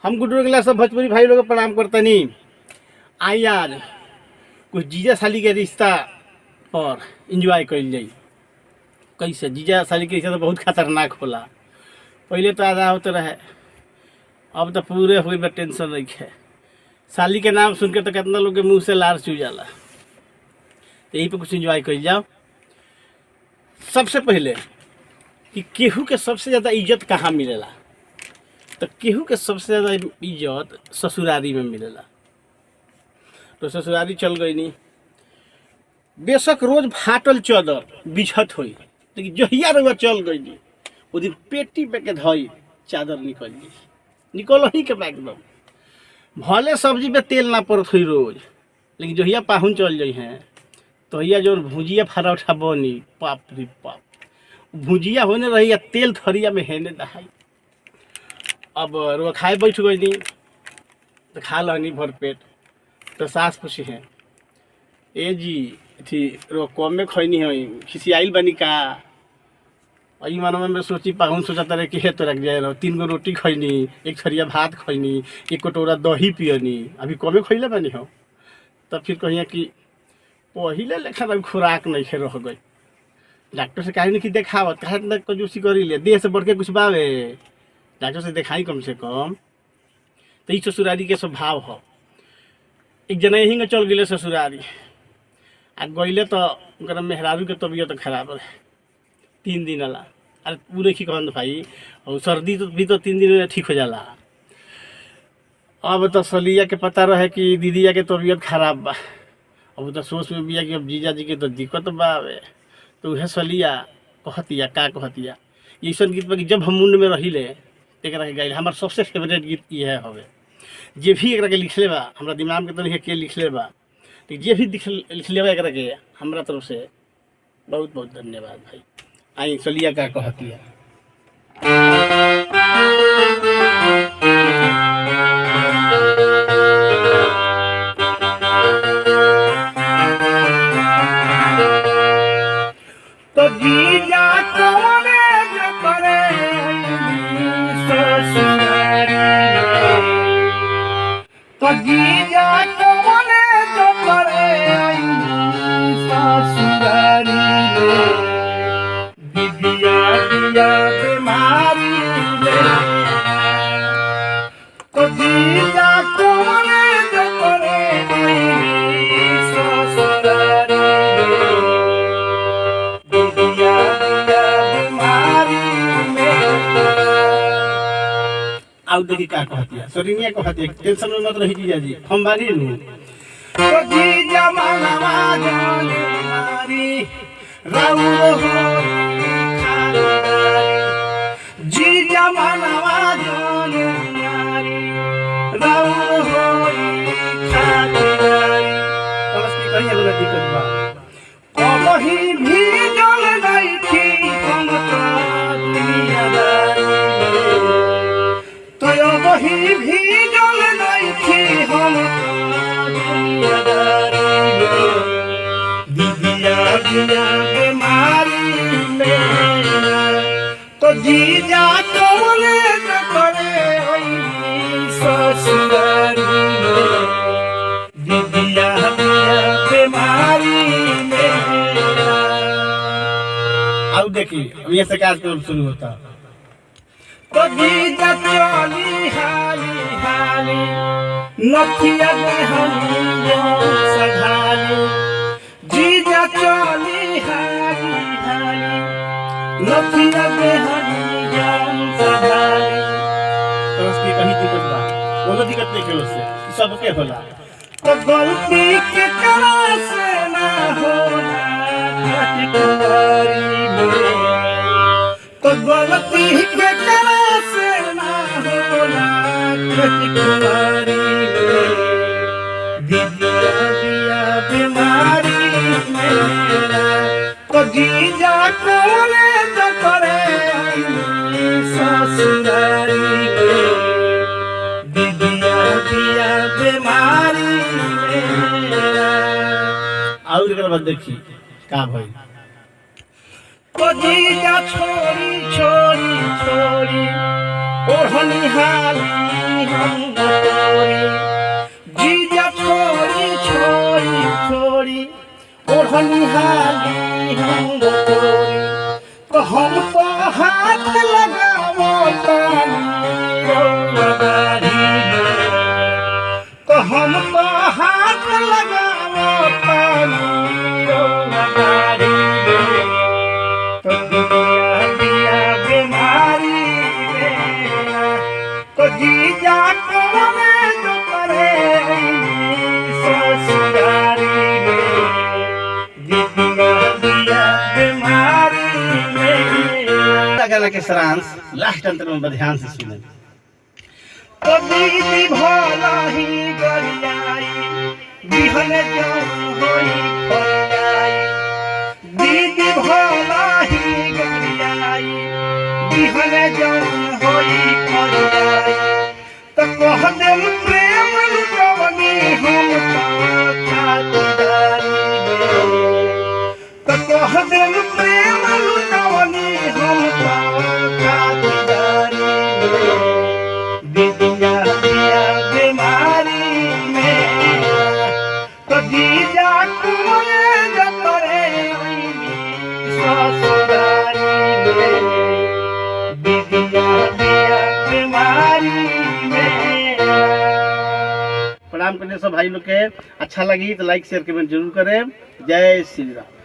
हम गुड्डू गिला सब भोजपुरी भाई लोग प्रणाम करते नहीं। आई आज कुछ जीजा साली के रिश्ता और इंजॉय कल जाई। कैसे जीजा साली के रिश्ता तो बहुत खतरनाक होला। पहले तो आधा होते रहे, अब तो पूरे हुए में टेंशन नहीं है। साली के नाम सुन के तो कितना लोग के मुंह से लार चू जाला। तो यही पे कुछ इंजॉय कर जाओ। सबसे पहले कि केहू के सबसे ज़्यादा इज्जत कहाँ मिलेला, तो केहू के सबसे ज़्यादा इज्जत ससुरारी में मिलेला। तो ससुरारी चल गई नहीं, बेशक रोज फाटल चादर बिछत हुई, लेकिन जहिया रुआ चल गई नहीं वो दिन पेटी पे के धई चादर निकल ही के एकदम। भले सब्जी पे तेल ना पड़त हुई रोज, लेकिन जहिया पाहुन चल जाई हैं तो भैया जो भुजिया फरौठा बनी, पाप रे पाप, भुजिया होने रही तेल थरिया में हेने दहाई। अब रुआ खाए बैठ गई नहीं तो खा लहनी भर पेट। तो सास पूछी है, ए जी थी रुआ कम में खैनी है, खिसियाइल बनी का? और मनवा में सोची पाहुन सोचता रहे कि हे तो रख जाए रहो, 3 गो रोटी खैनी, 1 थरिया भात खैनी, 1 कटोरा दही पियनी, अभी कमे खैले बनी हो। तब फिर कहिए कि पहले लेखा अभी खुराक नहीं खे रह गई। डॉक्टर से कहीं नहीं कि देखावत कहे ना कंजूसी करी ले, देह से बढ़ के कुछ बावे, डॉक्टर से दिखाई कम से कम। तो ये ससुरारी के स्वभाव हो। एक जना यहीं चल गए ससुरारी, आ गईले तो उनका मेहरारू के तबीयत तो खराब रहे 3 दिन वाला। अरे पूरे की कहन भाई, और सर्दी तो भी तो 3 दिन में ठीक हो जाला। अब तो सलिया के पता रहे कि दीदिया के तबीयत खराब बा। अब तो सोच में बिया कि अब जीजा जी के तो दिक्कत बावे। तो वह सलिया कहतिया का कहतिया ऐसा गीत बा कि जब हम मुंड में रही ले एक गाइल। हमार सबसे फेवरेट गीत ये हवे। जे भी एक लिखले बा हमरा दिमाग में तो नहीं के लिखले बा, तो जे भी लिखले बा एक के हमरा तरफ से बहुत बहुत धन्यवाद भाई। आई सलिया का कहतिया। तो जीजा करे जो करे ससुरारी में, तो जीजा करे जो करे ससुरारी में, दीदिया दिया बीमारी में। तो जीजा करे जो करे ससुरारी में, आउ देखी का कहतिया। सरिनिया कहतिया टेंशन में मत रही जीजा जी, हम बानी नु। तो जीजा मनवा जाने मारी राउर होई खानदारी, जीजा मनवा जाने मारी राउर होई खानदारी। बस की कहिए बोला दिक्कत बा। अब ही भी जल गई थी हम तो दुनियादारी में, वही भी जल गई थी हम दुनियादारी में, दीदिया दिया बीमारी में। तो जीजा तोले न करे ससुरारी में, दीदिया दिया बीमारी में। अब देखिए अब ये से कार्यक्रम शुरू होता। तो जीजा चली हाली हाली नथिया देहनी सधाली, जीजा चली हाली हाली नथिया देहनी सधाली। तो उसकी कहीं दिक्कत बा, कोनो दिक्कत नहीं के उससे, सबके होला। तो गलती के करा से ना होला कटकारी में, तो गलती के कटकारी में, दीदिया दिया बीमारी में। तो जीजा करे तो करे ससुरारी में, दीदिया दिया बीमारी में। और एक बात देखी का भाई। तो जीजा छोड़ी छोड़ी छोड़ी ओढ़ ओढ़नी हाली हम बटोरी जीजा छोड़ी छोड़ी छोड़ी ओढ़नी हाली हम बटोरी तो हम तो हाथ लगावो तानी तो हम तो हाथ लगावो तानी तो दिया बीमारी तो जीजा कोने जो करे ससुरारी दिया बीमारी गाना के सारांश लास्ट अंतर में ध्यान से सुने। तो दीदी भला ही गरियाई बिहन जान होई खोलाई दीदी भला ही गरियाई बिहन जान होई खोलाई तो कह देम प्रेम लुटवनी हम तो खातिरदारी तो कह देम प्रेम लुटवनी हम तो खातिरदारी दीदिया दिया बीमारी में तो जीजा कोने जतरे ससुरारी में दीदिया दिया बीमारी में। प्रणाम करने सब भाई लोग के अच्छा लगी तो लाइक शेयर कमेंट जरूर करें। जय श्री राम।